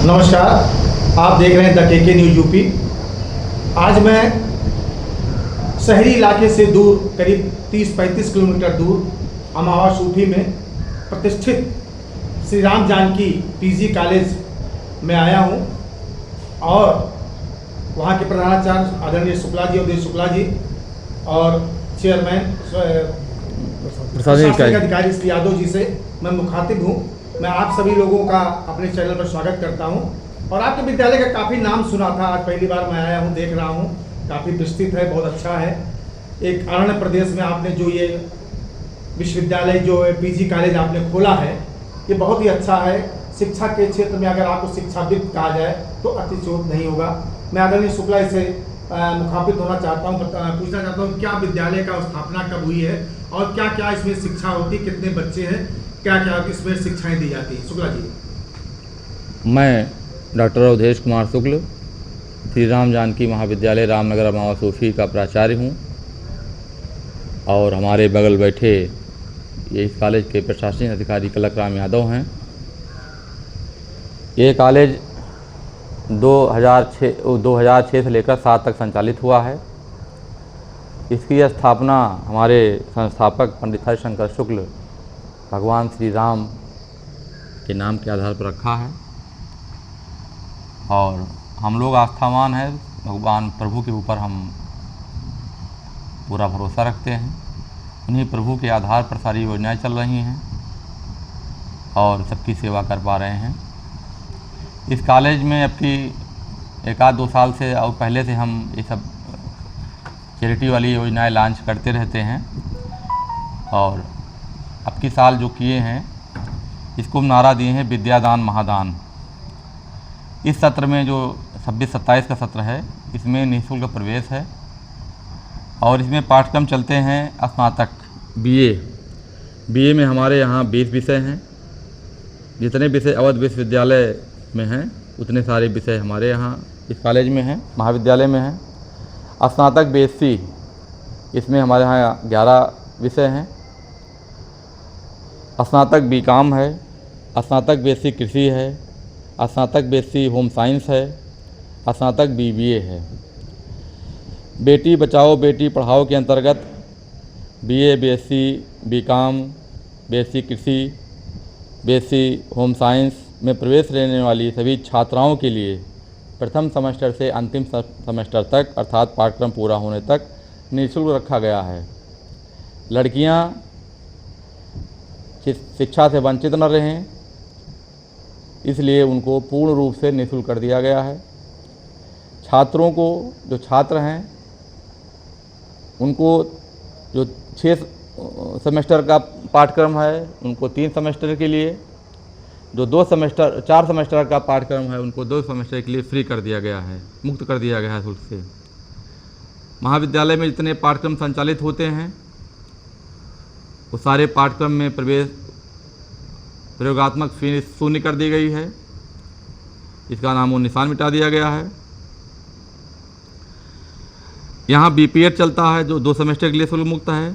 नमस्कार, आप देख रहे हैं द के न्यूज़ यूपी। आज मैं शहरी इलाके से दूर करीब 30-35 किलोमीटर दूर अमावा सूफी में प्रतिष्ठित श्री राम जानकी पीजी कॉलेज में आया हूं और वहां के प्रधानाचार्य आदरणीय शुक्ला जी, उदय शुक्ला जी और चेयरमैन प्रशासनिक अधिकारी श्री यादव जी से मैं मुखातिब हूं। मैं आप सभी लोगों का अपने चैनल पर स्वागत करता हूं और आपके विद्यालय का काफ़ी नाम सुना था, आज पहली बार मैं आया हूं, देख रहा हूं, काफ़ी विस्तृत है, बहुत अच्छा है। एक अरण्य प्रदेश में आपने जो ये विश्वविद्यालय जो पीजी कॉलेज आपने खोला है, ये बहुत ही अच्छा है। शिक्षा के क्षेत्र में अगर आपको शिक्षाविद कहा जाए तो अतिशयोक्ति नहीं होगा। मैं आदरणीय शुक्ला से मुखातिब होना चाहता हूँ, पूछना चाहता हूँ क्या विद्यालय का स्थापना कब हुई है और क्या क्या इसमें शिक्षा होती है, कितने बच्चे हैं, क्या क्या इसमें शिक्षाएं दी जाती हैं। शुक्ला जी। मैं डॉक्टर अवधेश कुमार शुक्ल श्री राम जानकी महाविद्यालय रामनगर अमावा सूफी का प्राचार्य हूँ और हमारे बगल बैठे ये इस कॉलेज के प्रशासनिक अधिकारी कलक राम यादव हैं। ये कॉलेज 2006 से लेकर 7 तक संचालित हुआ है। इसकी स्थापना हमारे संस्थापक पंडित हरिशंकर शुक्ल भगवान श्री राम के नाम के आधार पर रखा है और हम लोग आस्थावान हैं, भगवान प्रभु के ऊपर हम पूरा भरोसा रखते हैं। उन्हीं प्रभु के आधार पर सारी योजनाएं चल रही हैं और सबकी सेवा कर पा रहे हैं। इस कॉलेज में अब की 1-2 साल से और पहले से हम ये सब चैरिटी वाली योजनाएं लॉन्च करते रहते हैं और अब की साल जो किए हैं इसको हम नारा दिए हैं विद्यादान महादान। इस सत्र में जो 26-27 का सत्र है इसमें निःशुल्क प्रवेश है और इसमें पाठ्यक्रम चलते हैं स्नातक बीए में हमारे यहाँ 20 विषय हैं। जितने विषय अवध विश्वविद्यालय में हैं उतने सारे विषय हमारे यहाँ इस कॉलेज में हैं, महाविद्यालय में हैं। स्नातक बीएससी इसमें हमारे यहाँ 11 विषय हैं। स्नातक बीकॉम है, स्नातक बीएससी कृषि है, स्नातक बीएससी होम साइंस है, स्नातक बीबीए है। बेटी बचाओ बेटी पढ़ाओ के अंतर्गत बीए, बीएससी, बीकॉम, बीएससी कृषि, बीएससी होम साइंस में प्रवेश लेने वाली सभी छात्राओं के लिए प्रथम सेमेस्टर से अंतिम सेमेस्टर तक अर्थात पाठ्यक्रम पूरा होने तक निःशुल्क रखा गया है। लड़कियां शिक्षा से वंचित न रहें इसलिए उनको पूर्ण रूप से निःशुल्क कर दिया गया है। छात्रों को जो छात्र हैं उनको जो 6 सेमेस्टर का पाठ्यक्रम है उनको 3 सेमेस्टर के लिए, जो 4 सेमेस्टर का पाठ्यक्रम है उनको 2 सेमेस्टर के लिए फ्री कर दिया गया है, मुक्त कर दिया गया है शुल्क से। महाविद्यालय में जितने पाठ्यक्रम संचालित होते हैं वो सारे पाठ्यक्रम में प्रयोगात्मक फीस शून्य कर दी गई है, इसका नामो निशान मिटा दिया गया है। यहाँ बीपीएड चलता है जो 2 सेमेस्टर के लिए शुल्क मुक्त है,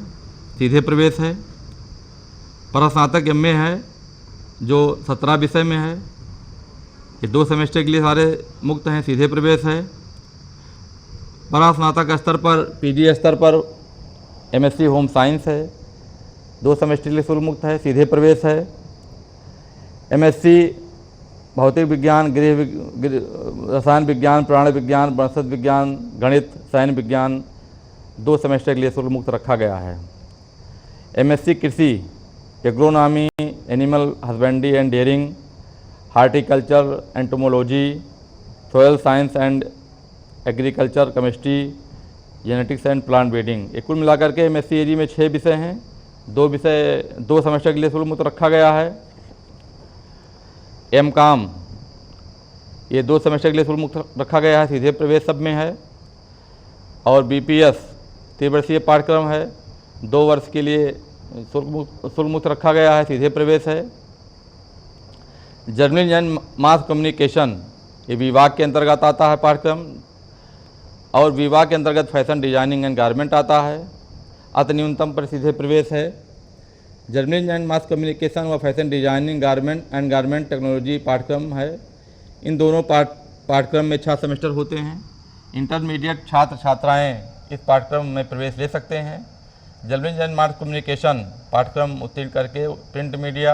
सीधे प्रवेश है। स्नातक एमए है जो 17 विषय में है, ये 2 सेमेस्टर के लिए सारे मुक्त हैं, सीधे प्रवेश है। स्नातक स्तर पर पीजी स्तर पर एमएससी होम साइंस है, 2 सेमेस्टर के लिए शुल्क मुक्त है, सीधे प्रवेश है। एमएससी भौतिक विज्ञान, रसायन विज्ञान, प्राण विज्ञान, वनस्पति विज्ञान, गणित, सैन्य विज्ञान 2 सेमेस्टर के लिए शुल्क मुक्त रखा गया है। एमएससी कृषि, agronomy, animal husbandry and dairying, horticulture, entomology, soil science and agriculture, chemistry, genetics and plant breeding, ये कुल मिलाकर के एमएससी एजी में 6 विषय हैं। 2 सेमेस्टर के लिए शुल्क मुक्त रखा गया है। एमकॉम ये 2 सेमेस्टर के लिए शुल्क मुक्त रखा गया है, सीधे प्रवेश सब में है। और बीपीएस 3 वर्षीय पाठ्यक्रम है, 2 वर्ष के लिए शुल्क मुक्त रखा गया है, सीधे प्रवेश है। जर्नलिज्म एंड मास कम्युनिकेशन ये विभाग के अंतर्गत आता है पाठ्यक्रम और विभाग के अंतर्गत फैशन डिजाइनिंग एंड गारमेंट आता है, अति न्यूनतम पर सीधे प्रवेश है। जर्नलिज्म एंड मास कम्युनिकेशन व फैशन डिजाइनिंग गारमेंट टेक्नोलॉजी पाठ्यक्रम है, इन दोनों पाठ्यक्रम में 6 सेमेस्टर होते हैं। इंटरमीडिएट छात्र छात्राएं इस पाठ्यक्रम में प्रवेश ले सकते हैं। जर्नलिज्म एंड मास कम्युनिकेशन पाठ्यक्रम उत्तीर्ण करके प्रिंट मीडिया,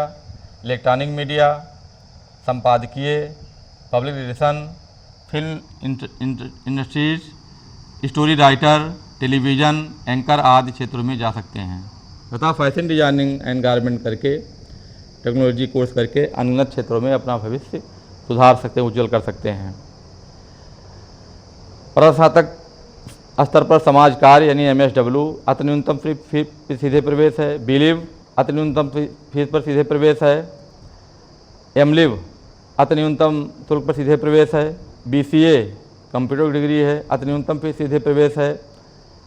इलेक्ट्रॉनिक मीडिया, संपादकीय, public relation, film industries, story writer, television anchor आदि क्षेत्रों में जा सकते हैं तथा फैशन डिजाइनिंग एंड गारमेंट करके टेक्नोलॉजी कोर्स करके अनगिनत क्षेत्रों में अपना भविष्य सुधार सकते हैं, उज्जवल कर सकते हैं। प्रस्नातक स्तर पर समाज कार्य यानी MSW अति न्यूनतम फीस पर सीधे प्रवेश है। BLiv अति न्यूनतम फीस पर सीधे प्रवेश है। MLiv अति न्यूनतम शुल्क पर सीधे प्रवेश है। BCA कंप्यूटर डिग्री है, अति न्यूनतम फीस सीधे प्रवेश है।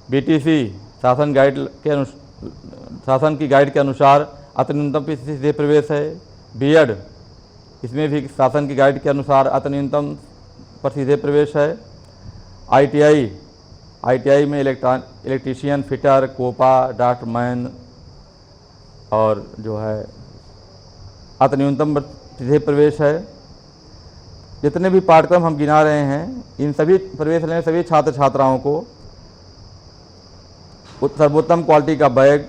BTC शासन की गाइड के अनुसार अति न्यूनतम फीस सीधे प्रवेश है। B.Ed इसमें भी शासन की गाइड के अनुसार अति न्यूनतम पर सीधे प्रवेश है। ITI में इलेक्ट्रीशियन, फिटर, कोपा, ड्राफ्टमैन और जो है अति न्यूनतम पर सीधे प्रवेश है। जितने भी पाठ्यक्रम हम गिना रहे हैं इन सभी प्रवेश लेने सभी छात्र छात्राओं को सर्वोत्तम क्वालिटी का बैग,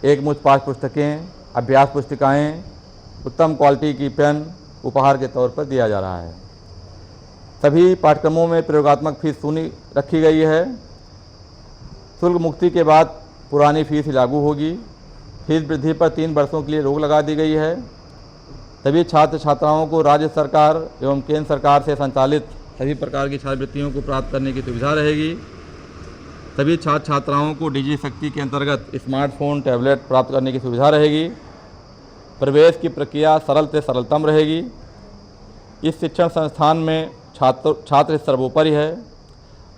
एक मुश्त पाठ्य पुस्तकें, अभ्यास पुस्तिकाएँ, उत्तम क्वालिटी की पेन उपहार के तौर पर दिया जा रहा है। सभी पाठ्यक्रमों में प्रयोगात्मक फीस शून्य रखी गई है। शुल्क मुक्ति के बाद पुरानी फीस ही लागू होगी। फीस वृद्धि पर 3 वर्षों के लिए रोक लगा दी गई है। सभी छात्र छात्राओं को राज्य सरकार एवं केंद्र सरकार से संचालित सभी प्रकार की छात्रवृत्तियों को प्राप्त करने की सुविधा रहेगी। सभी छात्र छात्राओं को डिजी शक्ति के अंतर्गत स्मार्टफोन, टैबलेट प्राप्त करने की सुविधा रहेगी। प्रवेश की प्रक्रिया सरल से सरलतम रहेगी। इस शिक्षण संस्थान में छात्र सर्वोपरि है।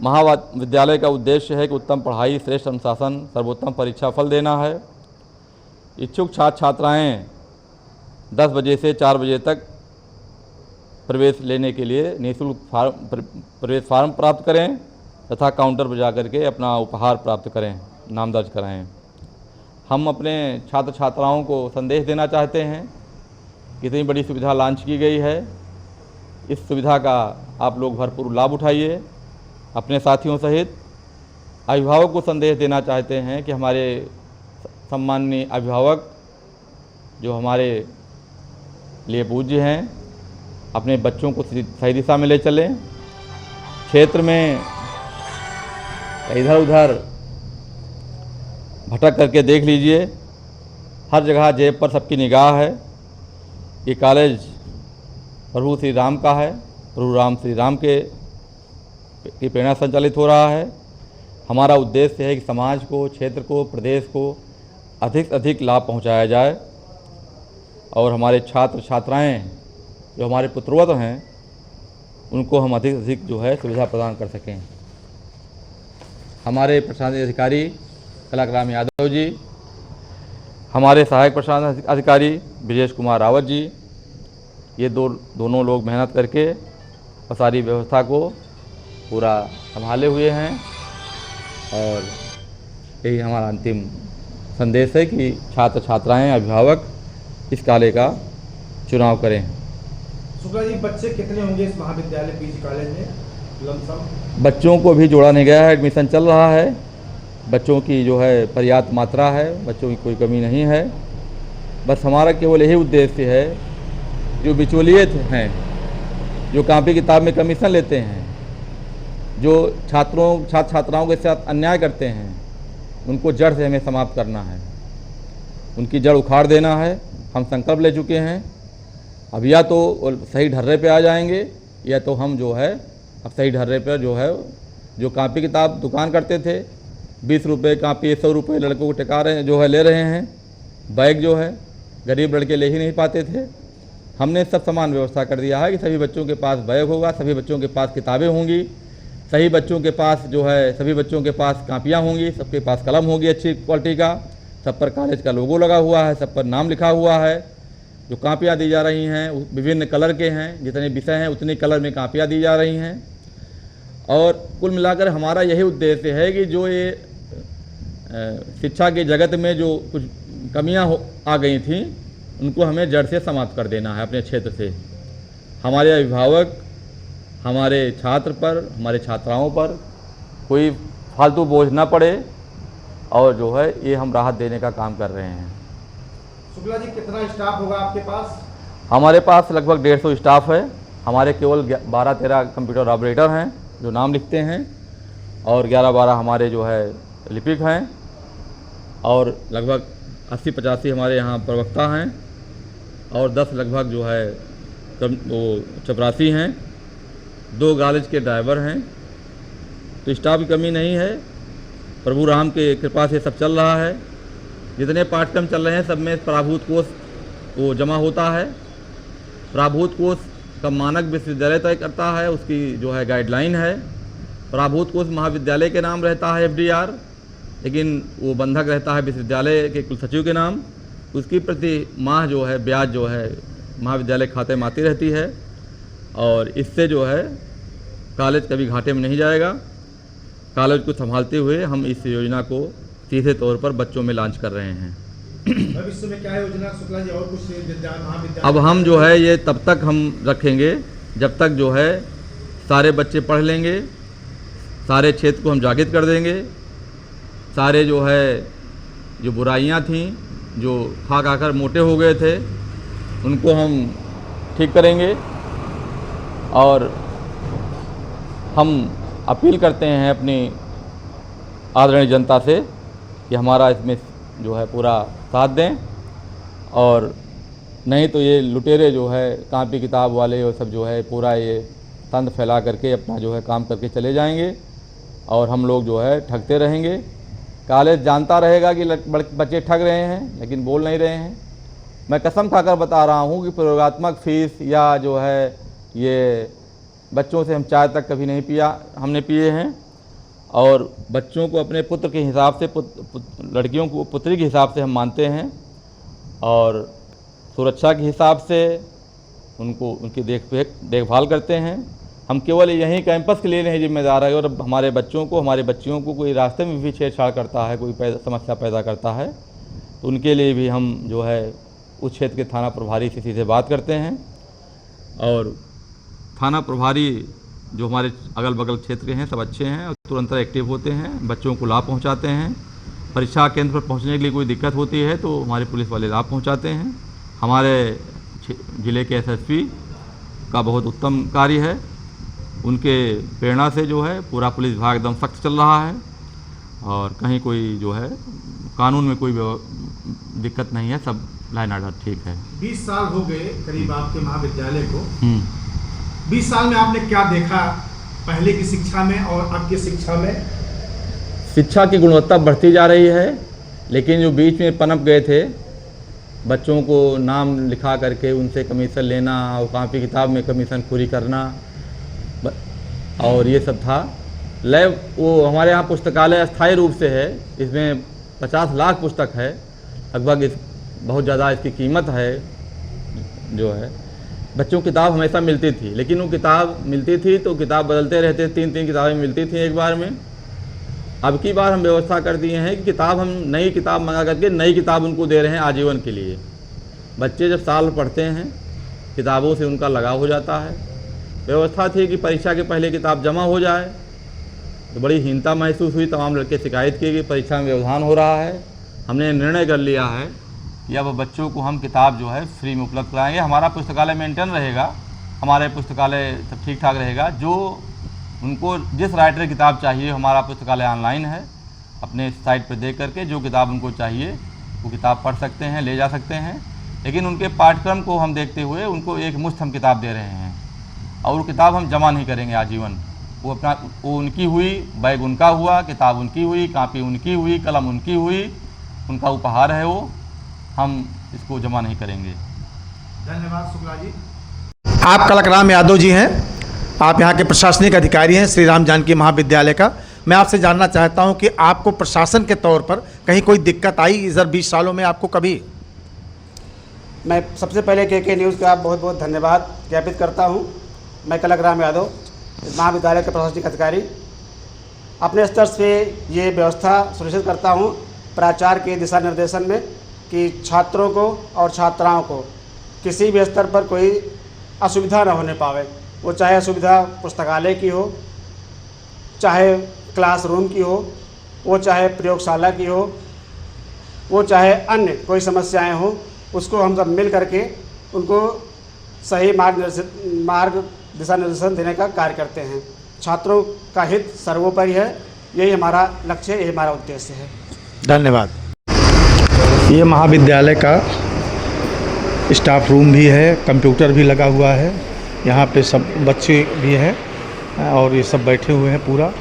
महाविद्यालय का उद्देश्य है कि उत्तम पढ़ाई, श्रेष्ठ अनुशासन, सर्वोत्तम परीक्षा फल देना है। इच्छुक छात्र छात्राएँ 10 बजे से 4 बजे तक प्रवेश लेने के लिए निःशुल्क प्रवेश फार्म प्राप्त करें तथा काउंटर पर जाकर के अपना उपहार प्राप्त करें, नाम दर्ज कराएं। हम अपने छात्र छात्राओं को संदेश देना चाहते हैं कि इतनी बड़ी सुविधा लॉन्च की गई है। इस सुविधा का आप लोग भरपूर लाभ उठाइए। अपने साथियों सहित अभिभावक को संदेश देना चाहते हैं कि हमारे सम्माननीय अभिभावक जो हमारे लिए पूज्य हैं, अपने बच्चों को सही दिशा में ले चलें। क्षेत्र में इधर उधर भटक करके देख लीजिए, हर जगह जेब पर सबकी निगाह है। ये कॉलेज प्रभु श्री राम का है, प्रभु राम श्री राम की प्रेरणा संचालित हो रहा है। हमारा उद्देश्य है कि समाज को, क्षेत्र को, प्रदेश को अधिक से अधिक लाभ पहुंचाया जाए और हमारे छात्र छात्राएं जो हमारे पुत्रवत हैं उनको हम अधिक से अधिक जो है सुविधा प्रदान कर सकें। हमारे प्रशासनिक अधिकारी कलाराम यादव जी, हमारे सहायक प्रशासनिक अधिकारी ब्रजेश कुमार रावत जी, ये दोनों लोग मेहनत करके और सारी व्यवस्था को पूरा संभाले हुए हैं और यही हमारा अंतिम संदेश है कि छात्र छात्राएं, अभिभावक इस कॉलेज का चुनाव करें। शुक्ला जी, बच्चे कितने होंगे इस महाविद्यालय पीजी कॉलेज में लमसम? बच्चों को भी जोड़ा नहीं गया है, एडमिशन चल रहा है। बच्चों की जो है पर्याप्त मात्रा है, बच्चों की कोई कमी नहीं है। बस हमारा केवल यही उद्देश्य है, जो बिचौलिए हैं, जो कॉपी किताब में कमीशन लेते हैं, जो छात्र छात्राओं के साथ अन्याय करते हैं, उनको जड़ से हमें समाप्त करना है, उनकी जड़ उखाड़ देना है। हम संकल्प ले चुके हैं। अब या तो सही ढर्रे पे आ जाएंगे या तो हम जो है अब सही ढर्रे पर जो है, जो कॉपी किताब दुकान करते थे, 20 रुपये कॉपी, 100 रुपये लड़कों को टिका रहे जो है ले रहे हैं। बैग जो है गरीब लड़के ले ही नहीं पाते थे। हमने सब समान व्यवस्था कर दिया है कि सभी बच्चों के पास बैग होगा, सभी बच्चों के पास किताबें होंगी, सभी बच्चों के पास जो है सभी बच्चों के पास कापियाँ होंगी, सबके पास कलम होगी अच्छी क्वालिटी का, सब पर कॉलेज का लोगो लगा हुआ है, सब पर नाम लिखा हुआ है। जो कापियाँ दी जा रही हैं विभिन्न कलर के हैं, जितने विषय हैं उतने कलर में कापियाँ दी जा रही हैं। और कुल मिलाकर हमारा यही उद्देश्य है कि जो ये शिक्षा के जगत में जो कुछ कमियां आ गई थीं उनको हमें जड़ से समाप्त कर देना है अपने क्षेत्र से। हमारे अभिभावक हमारे छात्र पर, हमारे छात्राओं पर कोई फालतू बोझ ना पड़े, और जो है ये हम राहत देने का काम कर रहे हैं। शुक्ला जी, कितना स्टाफ होगा आपके पास? हमारे पास लगभग 150 स्टाफ है। हमारे केवल 12-13 कंप्यूटर ऑपरेटर हैं जो नाम लिखते हैं, और 11-12 हमारे जो है लिपिक हैं, और लगभग 80-85 हमारे यहाँ प्रवक्ता हैं, और 10 लगभग जो है वो चपरासी हैं, 2 कॉलेज के ड्राइवर हैं। तो स्टाफ की कमी नहीं है। प्रभु राम के कृपा से सब चल रहा है। जितने पाठ्यक्रम चल रहे हैं सब में प्राभूत कोष वो जमा होता है। प्राभूत कोष का मानक विश्वविद्यालय तय करता है, उसकी जो है गाइडलाइन है। प्राभूत कोष महाविद्यालय के नाम रहता है FDR, लेकिन वो बंधक रहता है विश्वविद्यालय के कुल सचिव के नाम। उसकी प्रति माह जो है ब्याज जो है महाविद्यालय खाते में आती रहती है, और इससे जो है कॉलेज कभी घाटे में नहीं जाएगा। कॉलेज को संभालते हुए हम इस योजना को सीधे तौर पर बच्चों में लॉन्च कर रहे हैं। भविष्य में क्या योजना शुक्ला जी, और कुछ महाविद्यालय? अब हम जो है ये तब तक हम रखेंगे जब तक जो है सारे बच्चे पढ़ लेंगे, सारे क्षेत्र को हम जागृत कर देंगे, सारे जो है जो बुराइयां थीं, जो खा खा कर मोटे हो गए थे, उनको हम ठीक करेंगे। और हम अपील करते हैं अपनी आदरणीय जनता से कि हमारा इसमें जो है पूरा साथ दें, और नहीं तो ये लुटेरे जो है कापी किताब वाले और सब जो है पूरा ये तंद फैला करके अपना जो है काम करके चले जाएंगे, और हम लोग जो है ठगते रहेंगे। कॉलेज जानता रहेगा कि बच्चे ठग रहे हैं, लेकिन बोल नहीं रहे हैं। मैं कसम खाकर बता रहा हूँ कि प्रयोगात्मक फीस या जो है ये बच्चों से हम चाय तक कभी नहीं पिया, हमने पिए हैं। और बच्चों को अपने पुत्र के हिसाब से, लड़कियों को पुत्री के हिसाब से हम मानते हैं, और सुरक्षा के हिसाब से उनको उनकी देखभाल करते हैं। हम केवल यहीं कैंपस के लिए नहीं जिम्मेदार है, और हमारे बच्चों को, हमारे बच्चियों को कोई रास्ते में भी छेड़छाड़ करता है, कोई समस्या पैदा करता है, तो उनके लिए भी हम जो है उस क्षेत्र के थाना प्रभारी से सीधे बात करते हैं। और थाना प्रभारी जो हमारे अगल बगल क्षेत्र के हैं सब अच्छे हैं और तुरंत एक्टिव होते हैं, बच्चों को लाभ पहुंचाते हैं। परीक्षा केंद्र पर पहुंचने के लिए कोई दिक्कत होती है तो हमारे पुलिस वाले लाभ पहुंचाते हैं। हमारे ज़िले के SSP का बहुत उत्तम कार्य है, उनके प्रेरणा से जो है पूरा पुलिस विभाग एकदम सख्त चल रहा है, और कहीं कोई जो है कानून में कोई दिक्कत नहीं है, सब लाइन ऑर्डर ठीक है। 20 साल हो गए करीब आपके महाविद्यालय को। 20 साल में आपने क्या देखा पहले की शिक्षा में और अब की शिक्षा में? शिक्षा की गुणवत्ता बढ़ती जा रही है, लेकिन जो बीच में पनप गए थे, बच्चों को नाम लिखा करके उनसे कमीशन लेना और कॉपी किताब में कमीशन खोरी करना, और ये सब था। लैब वो हमारे यहाँ पुस्तकालय अस्थायी रूप से है, इसमें 50 लाख पुस्तक है लगभग, बहुत ज़्यादा इसकी कीमत है। जो है बच्चों की किताब हमेशा मिलती थी, लेकिन वो किताब मिलती थी तो किताब बदलते रहते, 3-3 किताबें मिलती थी एक बार में। अब की बार हम व्यवस्था कर दिए हैं कि किताब हम नई किताब मंगा करके नई किताब उनको दे रहे हैं आजीवन के लिए। बच्चे जब साल पढ़ते हैं किताबों से उनका लगाव हो जाता है। व्यवस्था थी कि परीक्षा के पहले किताब जमा हो जाए, तो बड़ी हीनता महसूस हुई, तमाम लड़के शिकायत किए कि परीक्षा में व्यवधान हो रहा है। हमने निर्णय कर लिया है कि अब बच्चों को हम किताब जो है फ्री में उपलब्ध कराएंगे। हमारा पुस्तकालय मेंटेन रहेगा, हमारे पुस्तकालय सब ठीक ठाक रहेगा। जो उनको जिस राइटर की किताब चाहिए, हमारा पुस्तकालय ऑनलाइन है, अपने साइट पर देख करके जो किताब उनको चाहिए वो किताब पढ़ सकते हैं, ले जा सकते हैं। लेकिन उनके पाठ्यक्रम को हम देखते हुए उनको एक मुश्त हम किताब दे रहे हैं, और वो किताब हम जमा नहीं करेंगे आजीवन। वो उनकी हुई, बैग उनका हुआ, किताब उनकी हुई, कापी उनकी हुई, कलम उनकी हुई, उनका उपहार है वो, हम इसको जमा नहीं करेंगे। धन्यवाद शुक्ला जी। आप कलकराम यादव जी हैं, आप यहाँ के प्रशासनिक अधिकारी हैं श्री राम जानकी महाविद्यालय का। मैं आपसे जानना चाहता हूँ कि आपको प्रशासन के तौर पर कहीं कोई दिक्कत आई इधर 20 सालों में आपको कभी? मैं सबसे पहले KK न्यूज़ का बहुत बहुत धन्यवाद ज्ञापित करता हूँ। मैं कलकराम यादव, महाविद्यालय के प्रशासनिक अधिकारी, अपने स्तर से ये व्यवस्था सुनिश्चित करता हूँ प्राचार्य के दिशा निर्देशन में कि छात्रों को और छात्राओं को किसी भी स्तर पर कोई असुविधा न होने पावे। वो चाहे सुविधा पुस्तकालय की हो, चाहे क्लासरूम की हो, वो चाहे प्रयोगशाला की हो, वो चाहे अन्य कोई समस्याएं हो, उसको हम सब मिल करके उनको सही मार्ग दिशा निर्देशन देने का कार्य करते हैं। छात्रों का हित सर्वोपरि है, यही हमारा लक्ष्य है, यही हमारा उद्देश्य है। धन्यवाद। ये महाविद्यालय का स्टाफ रूम भी है, कंप्यूटर भी लगा हुआ है, यहाँ पे सब बच्चे भी हैं और ये सब बैठे हुए हैं पूरा।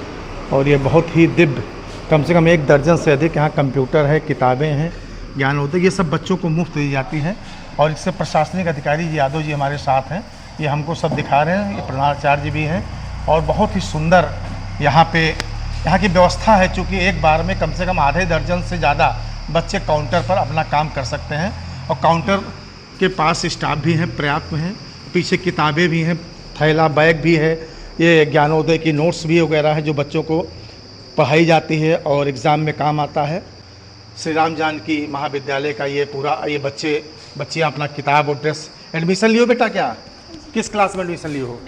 और ये बहुत ही दिव्य, कम से कम 1 दर्जन से अधिक यहाँ कंप्यूटर है, किताबें हैं, ज्ञानोदय, ये सब बच्चों को मुफ्त दी जाती है। और इससे प्रशासनिक अधिकारी यादव जी हमारे साथ हैं, ये हमको सब दिखा रहे हैं, ये प्रधानाचार्य भी हैं। और बहुत ही सुंदर यहाँ की व्यवस्था है, चूँकि एक बार में कम से कम आधे दर्जन से ज़्यादा बच्चे काउंटर पर अपना काम कर सकते हैं। और काउंटर के पास स्टाफ भी हैं, पर्याप्त हैं, पीछे किताबें भी हैं, थैला बैग भी है, ये ज्ञानोदय की नोट्स भी वगैरह है जो बच्चों को पढ़ाई जाती है और एग्ज़ाम में काम आता है। श्री राम जानकी महाविद्यालय का ये पूरा, ये बच्चियाँ अपना किताब और ड्रेस। एडमिशन लियो बेटा? क्या किस क्लास में एडमिशन लियो हो?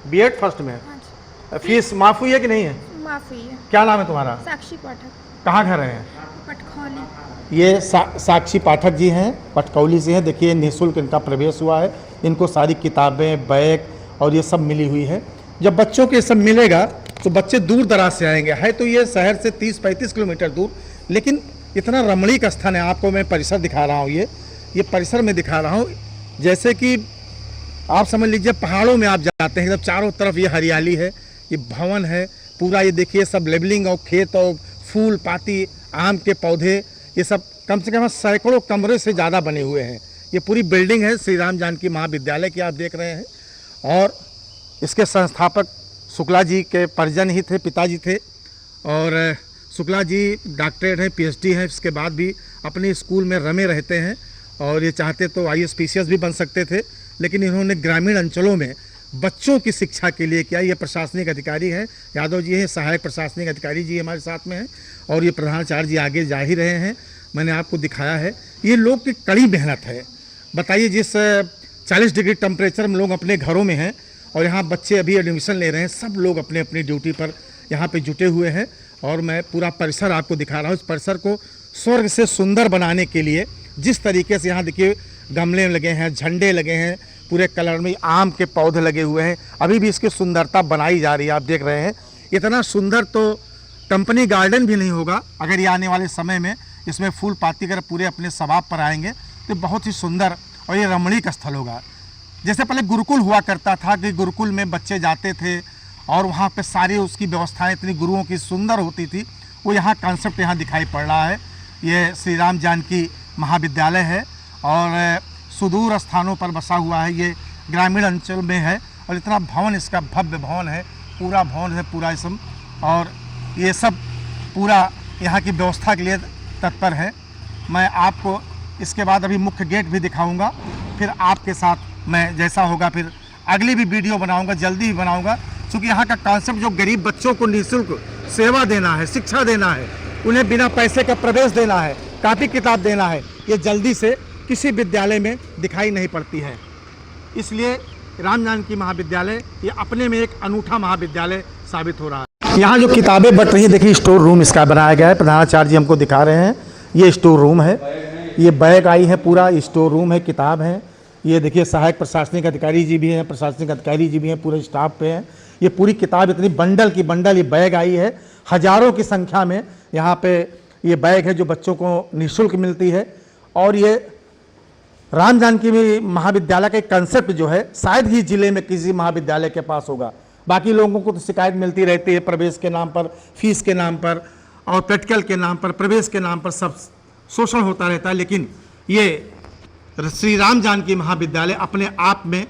बीएड फर्स्ट में। हाँ जी। फीस माफ़ हुई है कि नहीं है? माफ़ हुई है। क्या नाम है तुम्हारा? साक्षी पाठक, कहाँ घर है? पटखौली। ये साक्षी पाठक जी हैं, पटकौली से हैं। देखिए निःशुल्क इनका प्रवेश हुआ है, इनको सारी किताबें, बैग और ये सब मिली हुई है। जब बच्चों के सब मिलेगा तो बच्चे दूर दराज से आएंगे। है तो ये शहर से 30-35 किलोमीटर दूर, लेकिन इतना रमणीक स्थान है। आपको मैं परिसर दिखा रहा हूँ, ये परिसर में दिखा रहा हूँ, जैसे कि आप समझ लीजिए पहाड़ों में आप जाते हैं, जब चारों तरफ ये हरियाली है, ये भवन है पूरा, ये देखिए सब लेबलिंग और खेत और फूल पाती, आम के पौधे, ये सब कम से कम सैकड़ों कमरे से ज़्यादा बने हुए हैं। ये पूरी बिल्डिंग है श्री राम जानकी महाविद्यालय की, आप देख रहे हैं। और इसके संस्थापक शुक्ला जी के परिजन ही थे, पिताजी थे। और शुक्ला जी डॉक्टरेट हैं, पीएचडी हैं, इसके बाद भी अपने स्कूल में रमे रहते हैं। और ये चाहते तो आईएएस पीसीएस भी बन सकते थे, लेकिन इन्होंने ग्रामीण अंचलों में बच्चों की शिक्षा के लिए किया। ये प्रशासनिक अधिकारी हैं, यादव जी हैं, सहायक प्रशासनिक अधिकारी जी हमारे साथ में हैं, और ये प्रधानाचार्य जी आगे जा ही रहे हैं। मैंने आपको दिखाया है, ये लोग की कड़ी मेहनत है। बताइए, जिस 40 डिग्री टेम्परेचर में लोग अपने घरों में हैं और यहाँ बच्चे अभी एडमिशन ले रहे हैं, सब लोग अपने अपनी ड्यूटी पर यहाँ पे जुटे हुए हैं। और मैं पूरा परिसर आपको दिखा रहा हूँ। इस परिसर को स्वर्ग से सुंदर बनाने के लिए जिस तरीके से यहाँ देखिए गमले लगे हैं, झंडे लगे हैं, पूरे कलर में आम के पौधे लगे हुए हैं, अभी भी इसकी सुंदरता बनाई जा रही है। आप देख रहे हैं, इतना सुंदर तो कंपनी गार्डन भी नहीं होगा अगर ये आने वाले समय में इसमें फूल पाती कर पूरे अपने स्वभाव पर आएंगे तो बहुत ही सुंदर और ये रमणीक स्थल होगा। जैसे पहले गुरुकुल हुआ करता था कि गुरुकुल में बच्चे जाते थे और वहाँ पे सारी उसकी व्यवस्थाएं इतनी गुरुओं की सुंदर होती थी, वो यहाँ कॉन्सेप्ट यहाँ दिखाई पड़ रहा है। ये श्री राम जानकी महाविद्यालय है और सुदूर स्थानों पर बसा हुआ है, ये ग्रामीण अंचल में है। और इतना भवन, इसका भव्य भवन है, पूरा भवन है पूरा इसम, और ये सब पूरा यहाँ की व्यवस्था के लिए तत्पर है। मैं आपको इसके बाद अभी मुख्य गेट भी दिखाऊंगा, फिर आपके साथ मैं जैसा होगा फिर अगली भी वीडियो बनाऊंगा, जल्दी ही बनाऊंगा। क्योंकि यहाँ का कॉन्सेप्ट जो गरीब बच्चों को निःशुल्क सेवा देना है, शिक्षा देना है, उन्हें बिना पैसे का प्रवेश देना है, कापी किताब देना है, ये जल्दी से किसी विद्यालय में दिखाई नहीं पड़ती है। इसलिए राम जानकी महाविद्यालय ये अपने में एक अनूठा महाविद्यालय साबित हो रहा है। यहाँ जो किताबें बट रही है, देखिए स्टोर रूम इसका बनाया गया है, प्रधानाचार्य जी हमको दिखा रहे हैं। ये स्टोर रूम है, ये बैग आई है, पूरा स्टोर रूम है, किताब है। ये देखिए सहायक प्रशासनिक अधिकारी जी भी हैं, प्रशासनिक अधिकारी जी भी हैं, पूरे स्टाफ पे हैं। ये पूरी किताब इतनी बंडल की बंडल ये बैग आई है, हज़ारों की संख्या में यहाँ पे ये बैग है जो बच्चों को निःशुल्क मिलती है। और ये राम जानकी महाविद्यालय का कंसेप्ट जो है शायद ही जिले में किसी महाविद्यालय के पास होगा। बाकी लोगों को तो शिकायत मिलती रहती है प्रवेश के नाम पर, फीस के नाम पर और प्रैक्टिकल के नाम पर, प्रवेश के नाम पर सब शोषण होता रहता है। लेकिन ये श्री राम जानकी महाविद्यालय अपने आप में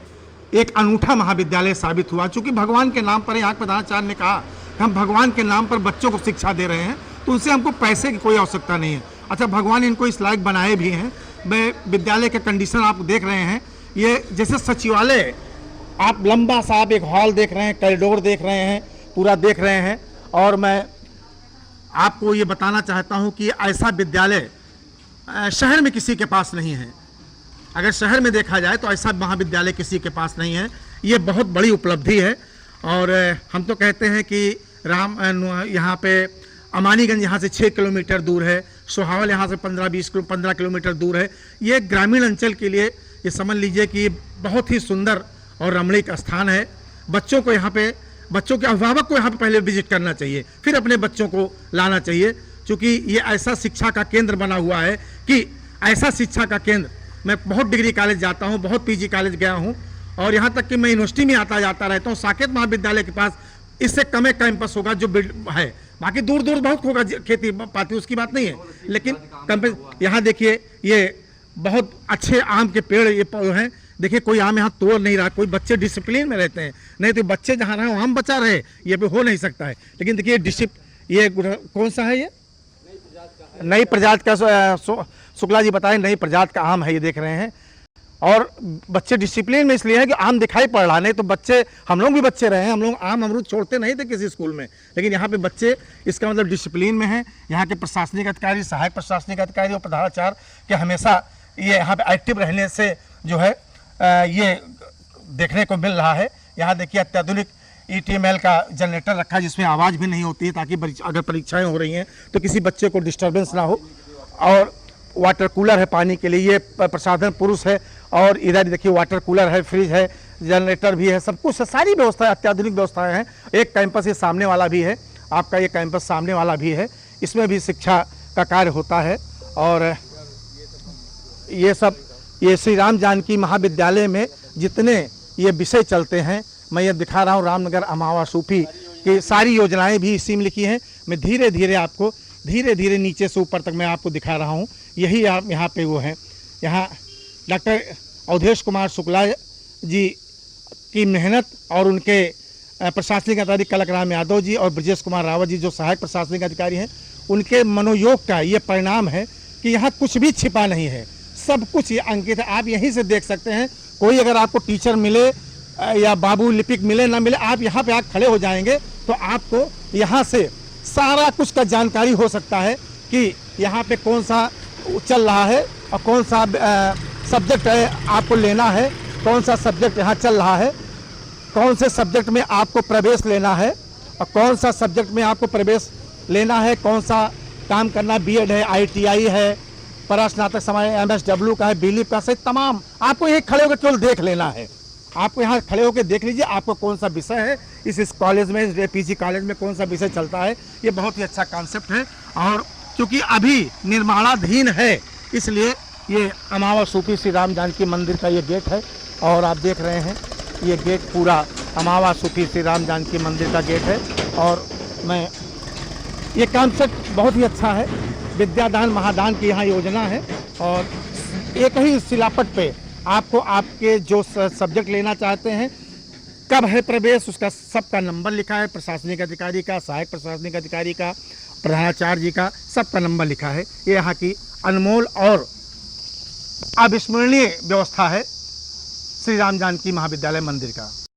एक अनूठा महाविद्यालय साबित हुआ। चूँकि भगवान के नाम पर, यहाँ प्रधानाचार्य ने कहा कि हम भगवान के नाम पर बच्चों को शिक्षा दे रहे हैं, तो उनसे हमको पैसे की कोई आवश्यकता नहीं है। अच्छा, भगवान इनको इस लायक बनाए भी हैं। मैं विद्यालय के कंडीशन आप देख रहे हैं, ये जैसे सचिवालय, आप लंबा सा आप एक हॉल देख रहे हैं, कॉरिडोर देख रहे हैं, पूरा देख रहे हैं। और मैं आपको ये बताना चाहता हूँ कि ऐसा विद्यालय शहर में किसी के पास नहीं है। अगर शहर में देखा जाए तो ऐसा महाविद्यालय किसी के पास नहीं है। ये बहुत बड़ी उपलब्धि है। और हम तो कहते हैं कि यहाँ पे अमानीगंज यहाँ से 6 किलोमीटर दूर है, सोहावल यहाँ से 15 किलोमीटर दूर है। ये ग्रामीण अंचल के लिए ये समझ लीजिए कि बहुत ही सुंदर और रमणीक स्थान है। बच्चों को यहाँ पे, बच्चों के अभिभावक को यहाँ पे पहले विजिट करना चाहिए, फिर अपने बच्चों को लाना चाहिए, क्योंकि ये ऐसा शिक्षा का केंद्र बना हुआ है कि ऐसा शिक्षा का केंद्र, मैं बहुत डिग्री कॉलेज जाता हूँ, बहुत पीजी कॉलेज गया हूँ, और यहाँ तक कि मैं यूनिवर्सिटी में आता जाता रहता हूँ। साकेत महाविद्यालय के पास इससे कम एक कैंपस होगा जो है, बाकी दूर दूर बहुत होगा खेती पाती, उसकी बात नहीं है, लेकिन कैंपस यहाँ देखिए, ये बहुत अच्छे आम के पेड़ ये हैं। देखिए कोई आम यहाँ तोड़ नहीं रहा, कोई बच्चे डिसिप्लिन में रहते हैं, नहीं तो बच्चे जहाँ रहे आम बचा रहे, ये भी हो नहीं सकता है। लेकिन देखिए ये कौन सा है, ये नई प्रजाति का, शुक्ला जी बताएं, नई प्रजाति का आम है, ये देख रहे हैं। और बच्चे डिसिप्लिन में इसलिए है कि आम दिखाई पड़ रहा, नहीं तो बच्चे, हम लोग भी बच्चे रहे हैं, हम लोग आम अमरूद छोड़ते नहीं थे किसी स्कूल में, लेकिन यहाँ पे बच्चे, इसका मतलब डिसिप्लिन में हैं। यहाँ के प्रशासनिक अधिकारी, सहायक प्रशासनिक अधिकारी और प्रधानाचार्य के हमेशा ये यहाँ पे एक्टिव रहने से जो है ये देखने को मिल रहा है। यहाँ देखिए अत्याधुनिक ETML का जनरेटर रखा है, जिसमें आवाज़ भी नहीं होती है, ताकि अगर परीक्षाएं हो रही हैं तो किसी बच्चे को डिस्टर्बेंस ना हो। और वाटर कूलर है पानी के लिए, ये प्रसाधन पुरुष है। और इधर देखिए वाटर कूलर है, फ्रिज है, जनरेटर भी है, सब कुछ है, सारी व्यवस्थाएं, अत्याधुनिक व्यवस्थाएं हैं। एक कैंपस ये सामने वाला भी है, आपका ये कैंपस सामने वाला भी है, इसमें भी शिक्षा का कार्य होता है। और ये सब, ये श्री राम जानकी महाविद्यालय में जितने ये विषय चलते हैं, मैं ये दिखा रहा हूँ, रामनगर, अमावा, सूफी की सारी योजनाएं भी इसी में लिखी हैं। मैं धीरे धीरे आपको, धीरे धीरे नीचे से ऊपर तक मैं आपको दिखा रहा हूँ। यही आप यहाँ पे वो हैं, यहाँ डॉक्टर अवधेश कुमार शुक्ला जी की मेहनत और उनके प्रशासनिक अधिकारी कलकराम यादव जी और ब्रजेश कुमार रावत जी जो सहायक प्रशासनिक अधिकारी हैं, उनके मनोयोग का ये परिणाम है कि यहाँ कुछ भी छिपा नहीं है, सब कुछ ये अंकित है। आप यहीं से देख सकते हैं। कोई अगर आपको टीचर मिले या बाबू लिपिक मिले ना मिले, आप यहाँ पे आकर खड़े हो जाएंगे तो आपको यहाँ से सारा कुछ का जानकारी हो सकता है कि यहाँ पे कौन सा चल रहा है और कौन सा सब्जेक्ट है आपको लेना है, कौन सा सब्जेक्ट यहाँ चल रहा है, कौन से सब्जेक्ट में आपको प्रवेश लेना है और कौन सा सब्जेक्ट में आपको प्रवेश लेना है, कौन सा काम करना, BEd है, ITI है, परास्नातक समय MSW का है, बीलिप का, सहित तमाम आपको यही खड़े होकर केवल देख लेना है। आपको यहाँ खड़े होकर देख लीजिए आपको कौन सा विषय है इस कॉलेज में, PG कॉलेज में कौन सा विषय चलता है। ये बहुत ही अच्छा कॉन्सेप्ट है। और क्योंकि अभी निर्माणाधीन है, इसलिए ये अमावा सूफी श्री राम जानकी मंदिर का ये गेट है। और आप देख रहे हैं ये गेट पूरा अमावा सूफी श्री राम जानकी मंदिर का गेट है। और मैं, ये कॉन्सेप्ट बहुत ही अच्छा है। विद्यादान महादान की यहाँ योजना है और एक ही शिलापट पे आपको आपके जो सब्जेक्ट लेना चाहते हैं, कब है प्रवेश, उसका सबका नंबर लिखा है, प्रशासनिक अधिकारी का, सहायक प्रशासनिक अधिकारी का, प्रधानाचार्य जी का, सबका नंबर लिखा है। ये यहाँ की अनमोल और अविस्मरणीय व्यवस्था है श्री राम जानकी महाविद्यालय मंदिर का।